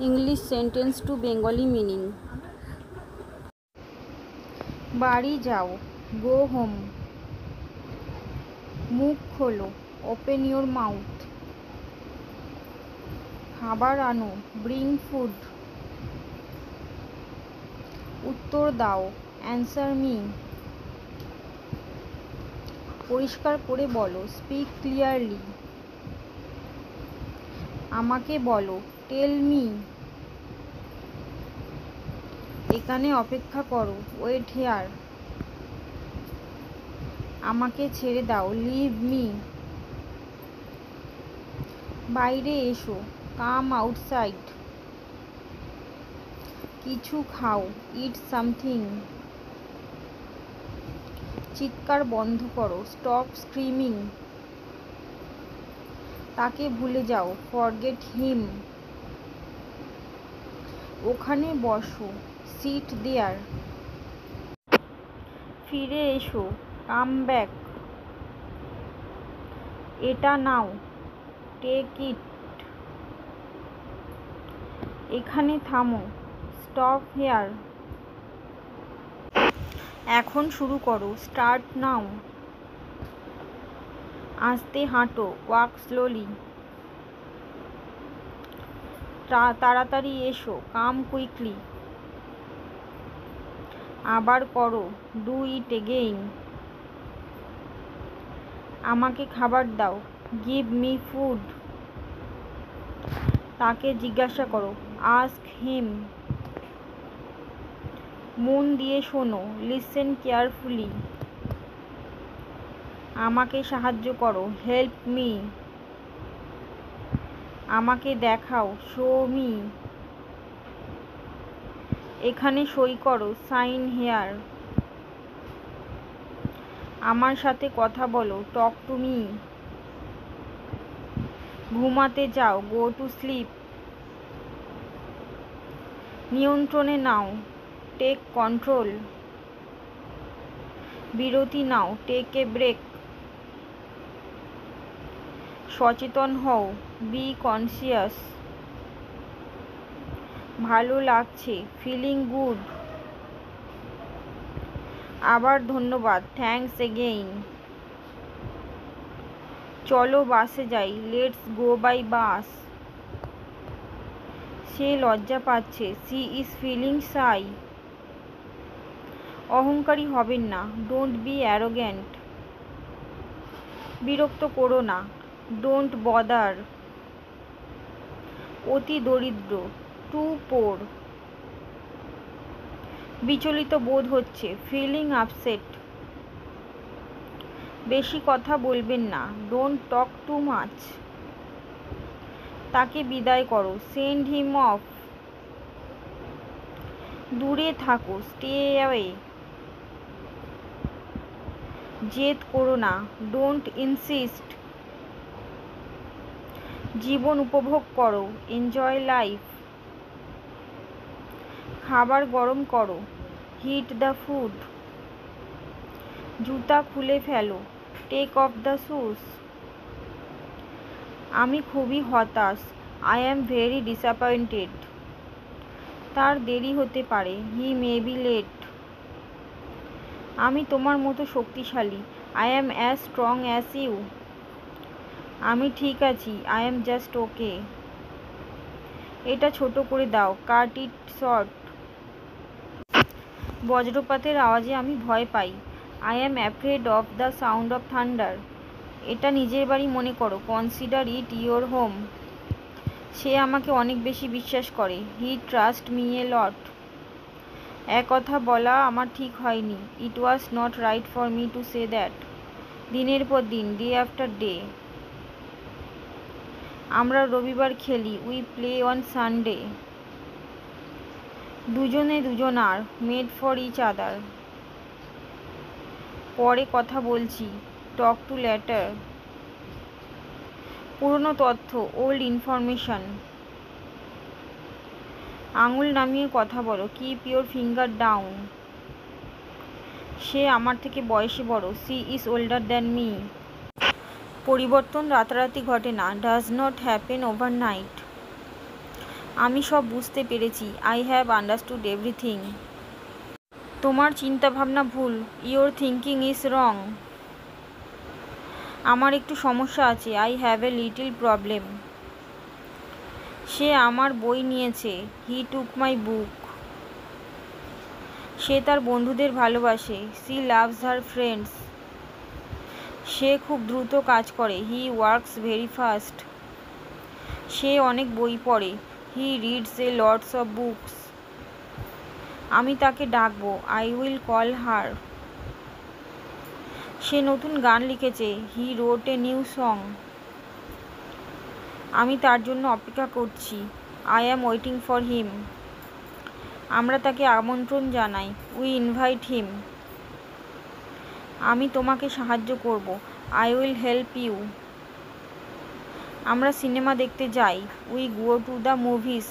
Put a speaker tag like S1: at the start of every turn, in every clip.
S1: English sentence to Bengali meaning. বাড়ি যাও, go home. মুখ খোলো, open your mouth. খাবার আনো, bring food. উত্তর দাও, answer me. পরিষ্কার করে বলো, speak clearly. আমাকে বলো, tell me. এখানে অপেক্ষা করো, wait here. আমাকে ছেড়ে দাও, leave me. বাইরে এসো, come outside. কিছু খাও, eat something. চিৎকার বন্ধ করো, stop screaming. তাকে ভুলে যাও, forget him. ওখানে বসো, sit there. ফিরে এসো, come back. এটা নাও, take it. এখানে থামো, stop here. এখন শুরু করো, start now. আস্তে হাঁটো, walk slowly. তাড়াতাড়ি এসো, come quickly. আবার করো, do it again. আমাকে খাবার দাও, give me food. তাকে জিজ্ঞাসা করো, ask him. মন দিয়ে শোনো, listen carefully. আমাকে সাহায্য করো, help me. আমাকে দেখাও, show me. এখানে সই করো, sign here. আমার সাথে কথা বলো, talk to me. ঘুমাতে যাও, go to sleep. নিয়ন্ত্রণে নাও, take control. বিরতি নাও, take a break. সচেতন হও, be conscious. ভালো লাগছে, feeling good. আবার ধন্যবাদ, thanks again. চলো বাসে যাই, let's go by bus. সে লজ্জা পাচ্ছে, she is feeling shy. অহংকারী হবেন না, don't be arrogant. বিরক্ত করো না, don't bother. অতি দরিদ্র, too poor. বিচলিত বোধ হচ্ছে, feeling upset. বেশি কথা বলবেন না, don't talk too much. তাকে বিদায় করো, send him off. দূরে থাকো, stay away. জেদ করো না, don't insist. জীবন উপভোগ করো, enjoy life. খাবার গরম করো, heat the food. জুতা খুলে ফেলো, take off the shoes. আমি খুবই হতাশ, I am very disappointed. তার দেরি হতে পারে, he may be late. আমি তোমার মতো শক্তিশালী, I am as strong as you. আমি ঠিক আছি, I am just okay. এটা ছোট করে দাও, cut it short. বজ্রপাতের আওয়াজে আমি ভয় পাই, I am afraid of the sound of thunder. এটা নিজের বাড়ি মনে করো, consider it your home. সে আমাকে অনেক বেশি বিশ্বাস করে, he trusts me a lot. এক কথা বলা আমার ঠিক হয়নি, it was not right for me to say that. দিনের পর দিন, day after day. আমরা রবিবার খেলি, we play on Sunday. দুজনে দুজনার, made for each other. পরে কথা বলছি, talk to later. পুরনো তথ্য, old information. আঙুল নামিয়ে কথা বলো, keep your finger down. সে আমার থেকে বয়সে বড়, she is older than me. পরিবর্তন রাতারাতি ঘটে না, does not happen overnight. আমি সব বুঝতে পেরেছি। I have understood everything. তোমার চিন্তাভাবনা ভুল। Your thinking is wrong. আমার একটু সমস্যা আছে। I have a little problem. সে আমার বই নিয়েছে। হি টুক মাই বুক। সে তার বন্ধুদের ভালোবাসে। She loves her friends. সে খুব দ্রুত কাজ করে। He works very fast. সে অনেক বই পড়ে। He reads a lots of books. আমি তাকে ডাকবো। I will call her. সে নতুন গান লিখেছে। He wrote a new song. আমি তার জন্য অপেক্ষা করছি। I am waiting for him. আমরা তাকে আমন্ত্রণ জানাই। We invite him. আমি তোমাকে সাহায্য করব। I will help you. আমরা সিনেমা দেখতে যাই। We go to the movies.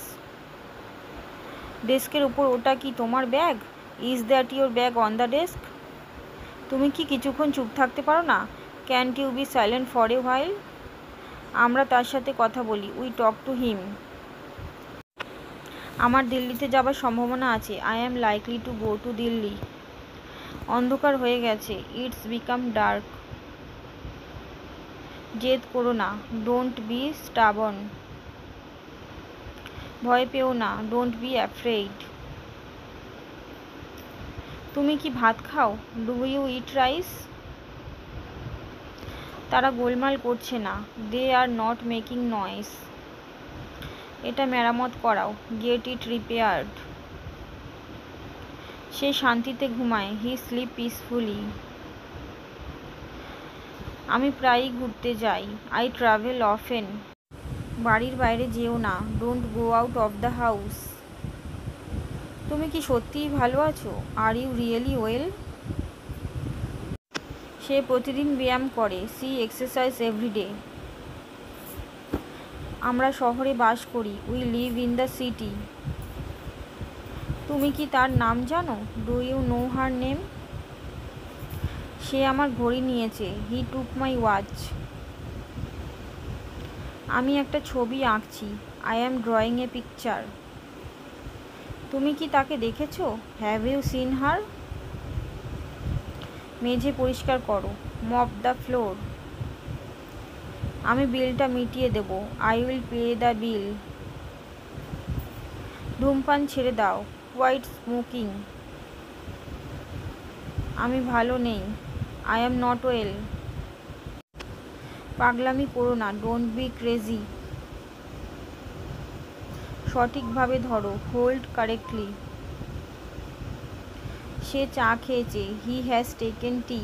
S1: ডেস্কের উপর ওটা কি তোমার bag? Is that your bag on the desk? তুমি কি কিছুক্ষণ চুপ থাকতে পারো না? Can't you be silent for a while? আমরা তার সাথে কথা বলি। We talk to him. আমার দিল্লিতে যাবার সম্ভাবনা আছে। I am likely to go to Delhi. অন্ধকার হয়ে গেছে। It's become dark. জেদ করো না। Don't be stubborn. ভয় পেও না। Don't be afraid. তুমি কি ভাত খাও? Do you eat rice? তারা গোলমাল করছে না। They are not making noise. এটা মেরামত করাও। Get it repaired. সে শান্তিতে ঘুমায়। He sleep peacefully. আমি প্রায়ই ঘুরতে যাই। I travel often. বাড়ির বাইরে যেও না। Don't go out of the house. তুমি কি সত্যিই ভালো আছো? Are you really well? সে প্রতিদিন ব্যায়াম করে। She exercise everyday. আমরা শহরে বাস করি। We live in the city. তুমি কি তার নাম জানো? Do you know her name? সে আমার ঘড়ি নিয়েছে। He took my watch. আমি একটা ছবি আঁকছি। I am drawing a picture. তুমি কি তাকে দেখেছো? Have you seen her? মেঝে পরিষ্কার করো। Mop the floor. আমি বিলটা মিটিয়ে দেব। I will pay the bill. ধূমপান ছেড়ে দাও। Quite smoking. আমি ভালো নেই। I am not well. পাগলামি করো না। Don't B crazy. সঠিকভাবে ধরো। Hold correctly. সে চা খেয়েছে। He has taken T.